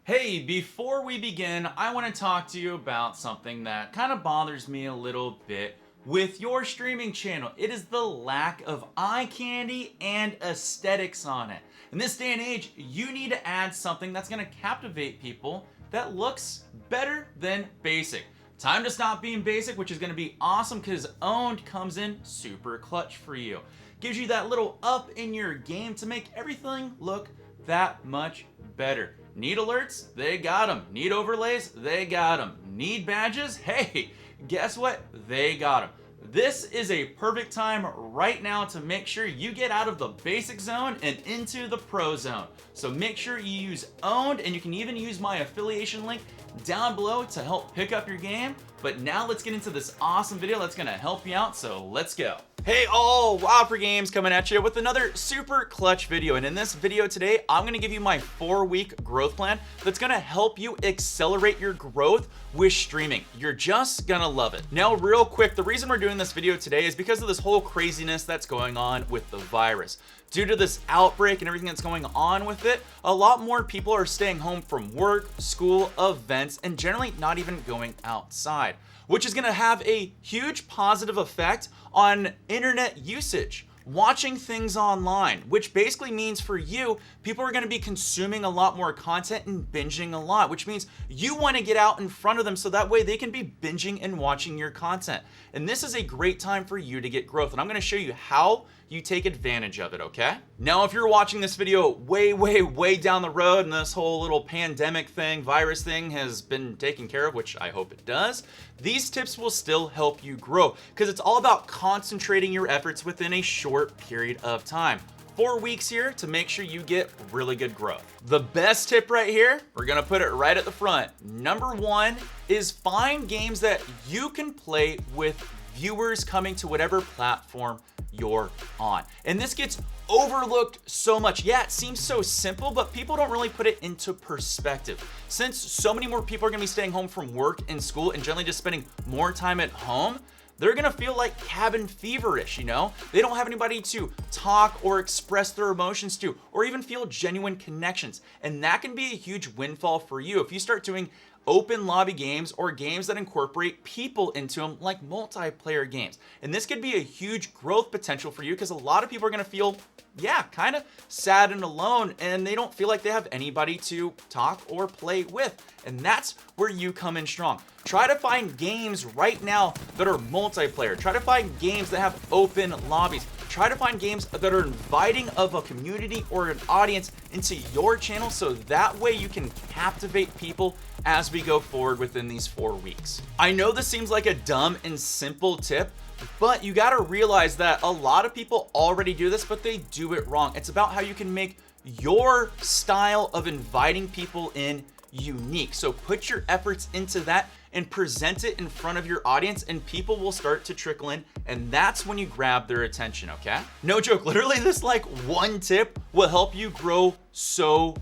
Hey, before we begin, I want to talk to you about something that kind of bothers me a little bit with your streaming channel. It is the lack of eye candy and aesthetics on it. In this day and age, you need to add something that's going to captivate people that looks better than basic. Time to stop being basic, which is going to be awesome because Owned comes in super clutch for you. Gives you that little up in your game to make everything look that much better. Need alerts? They got them. Need overlays? They got them. Need badges? Hey, guess what? They got them. This is a perfect time right now to make sure you get out of the basic zone and into the pro zone. So make sure you use Owned, and you can even use my affiliation link down below to help pick up your game. But now let's get into this awesome video that's gonna help you out, so let's go. Hey all, Wild4Games coming at you with another super clutch video, and in this video today I'm going to give you my 4-week growth plan that's going to help you accelerate your growth with streaming. You're just gonna love it. Now real quick, the reason we're doing this video today is because of this whole craziness that's going on with the virus. Due to this outbreak and everything that's going on with it, a lot more people are staying home from work, school, events, and generally not even going outside, which is going to have a huge positive effect on internet usage, watching things online, which basically means for you, people are going to be consuming a lot more content and binging a lot, which means you want to get out in front of them so that way they can be binging and watching your content. And this is a great time for you to get growth, and I'm going to show you how you take advantage of it, okay? Now, if you're watching this video way down the road and this whole little pandemic thing, virus thing has been taken care of, which I hope it does, these tips will still help you grow because it's all about concentrating your efforts within a short period of time. 4 weeks here to make sure you get really good growth. The best tip right here, we're gonna put it right at the front. Number 1 is find games that you can play with viewers coming to whatever platform you're on. And this gets overlooked so much. Yeah, it seems so simple, but people don't really put it into perspective. Since so many more people are gonna be staying home from work and school and generally just spending more time at home, they're gonna feel like cabin feverish, you know? They don't have anybody to talk or express their emotions to, or even feel genuine connections. And that can be a huge windfall for you if you start doing open lobby games or games that incorporate people into them, like multiplayer games. And this could be a huge growth potential for you because a lot of people are gonna feel, yeah, kind of sad and alone, and they don't feel like they have anybody to talk or play with. And that's where you come in strong. Try to find games right now that are multiplayer. Try to find games that have open lobbies. Try to find games that are inviting of a community or an audience into your channel so that way you can captivate people as we go forward within these 4 weeks. I know this seems like a dumb and simple tip, but you gotta realize that a lot of people already do this, but they do it wrong. It's about how you can make your style of inviting people in unique. So put your efforts into that and present it in front of your audience, and people will start to trickle in, and that's when you grab their attention, okay? No joke, literally this like one tip will help you grow so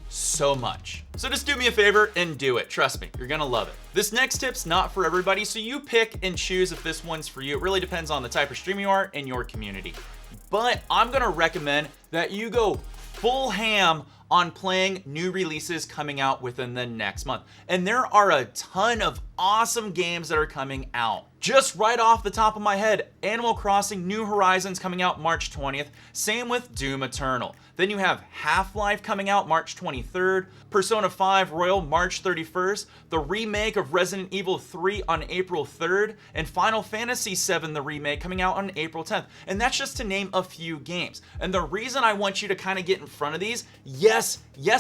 much. So just do me a favor and do it. Trust me, you're gonna love it. This next tip's not for everybody, so you pick and choose if this one's for you. It really depends on the type of streamer you are and your community. But I'm gonna recommend that you go full ham on playing new releases coming out within the next month. And there are a ton of awesome games that are coming out. Just right off the top of my head, Animal Crossing New Horizons coming out March 20th. Same with Doom Eternal. Then you have Half-Life coming out March 23rd, Persona 5 Royal March 31st, the remake of Resident Evil 3 on April 3rd, and Final Fantasy VII, the remake, coming out on April 10th. And that's just to name a few games. And the reason I want you to kind of get in front of these, yes,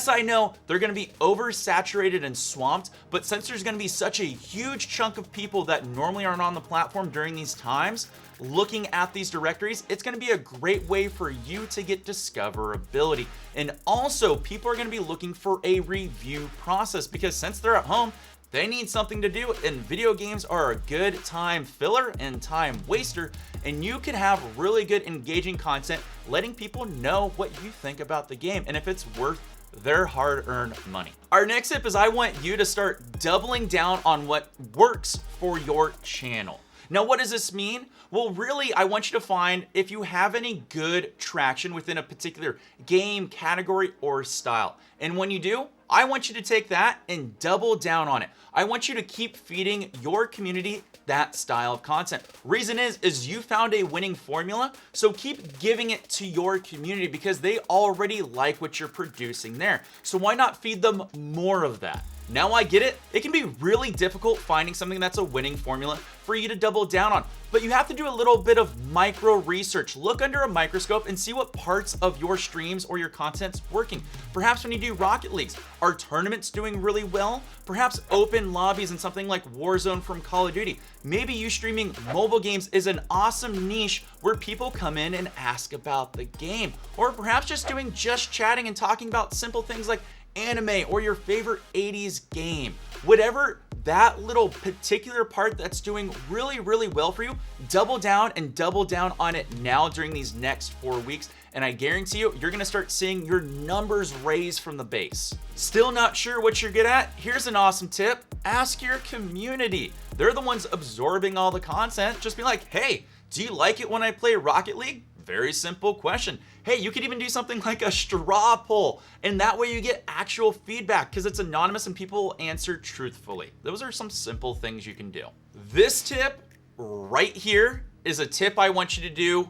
I know they're going to be oversaturated and swamped, but since there's going to be such a huge chunk of people that normally aren't on the platform during these times, looking at these directories, it's going to be a great way for you to get discoverability. And also, people are going to be looking for a review process because since they're at home, they need something to do, and video games are a good time filler and time waster, and you can have really good engaging content letting people know what you think about the game and if it's worth their hard-earned money. Our next tip is I want you to start doubling down on what works for your channel. Now, what does this mean? Well, really, I want you to find if you have any good traction within a particular game, category, or style. And when you do, I want you to take that and double down on it. I want you to keep feeding your community that style of content. Reason is you found a winning formula, so keep giving it to your community because they already like what you're producing there. So why not feed them more of that? Now I get it. It can be really difficult finding something that's a winning formula for you to double down on, but you have to do a little bit of micro research. Look under a microscope and see what parts of your streams or your content's working. Perhaps when you do Rocket Leagues, are tournaments doing really well? Perhaps open lobbies and something like Warzone from Call of Duty. Maybe you streaming mobile games is an awesome niche where people come in and ask about the game. Or perhaps just doing just chatting and talking about simple things like anime or your favorite 80s game. Whatever that little particular part that's doing really, really well for you, double down on it now during these next 4 weeks. And I guarantee you're gonna start seeing your numbers raise from the base. Still not sure what you're good at? Here's an awesome tip. Ask your community. They're the ones absorbing all the content. Just be like, hey, do you like it when I play Rocket League? Very simple question. Hey, you could even do something like a straw poll, and that way you get actual feedback because it's anonymous and people answer truthfully. Those are some simple things you can do. This tip right here is a tip I want you to do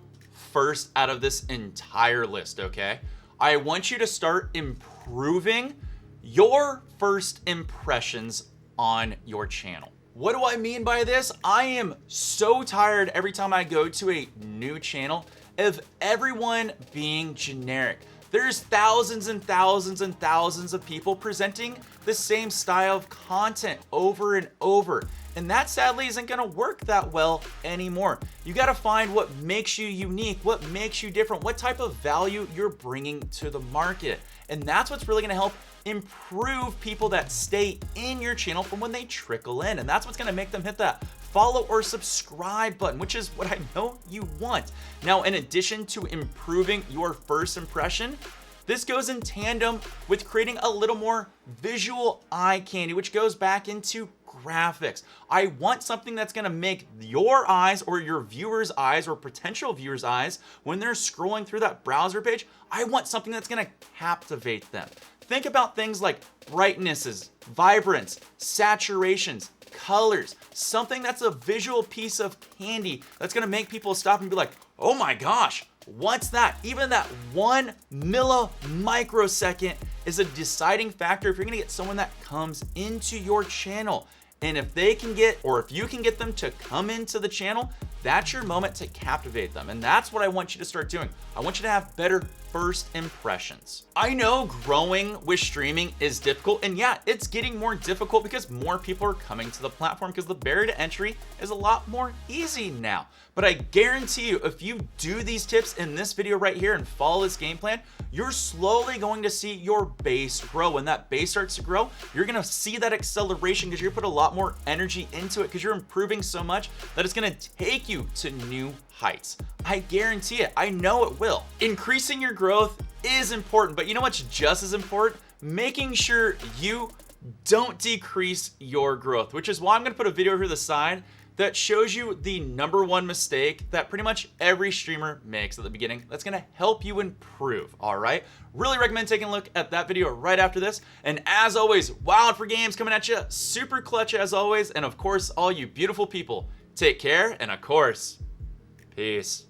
first out of this entire list, okay? I want you to start improving your first impressions on your channel. What do I mean by this? I am so tired every time I go to a new channel of everyone being generic. There's thousands and thousands and thousands of people presenting the same style of content over and over. And that sadly isn't gonna work that well anymore. You gotta find what makes you unique, what makes you different, what type of value you're bringing to the market. And that's what's really gonna help improve people that stay in your channel from when they trickle in. And that's what's gonna make them hit that follow or subscribe button, which is what I know you want. Now, in addition to improving your first impression, this goes in tandem with creating a little more visual eye candy, which goes back into graphics. I want something that's gonna make your eyes or your viewers' eyes or potential viewers' eyes, when they're scrolling through that browser page, I want something that's gonna captivate them. Think about things like brightnesses, vibrance, saturations, colors, something that's a visual piece of candy that's gonna make people stop and be like, oh my gosh, what's that? Even that 1 millimicrosecond is a deciding factor if you're gonna get someone that comes into your channel. And if they can get, or if you can get them to come into the channel, that's your moment to captivate them. And that's what I want you to start doing. I want you to have better first impressions. I know growing with streaming is difficult, and yeah, it's getting more difficult because more people are coming to the platform because the barrier to entry is a lot more easy now. But I guarantee you, if you do these tips in this video right here and follow this game plan, you're slowly going to see your base grow. When that base starts to grow, you're gonna see that acceleration because you're gonna put a lot more energy into it because you're improving so much that it's gonna take you to new heights. I guarantee it. I know it will. Increasing your growth is important, but you know what's just as important? Making sure you don't decrease your growth, which is why I'm gonna put a video here to the side that shows you the #1 mistake that pretty much every streamer makes at the beginning that's gonna help you improve, all right? Really recommend taking a look at that video right after this. And as always, Wild for Games coming at you, super clutch as always. And of course, all you beautiful people, take care, and of course, peace.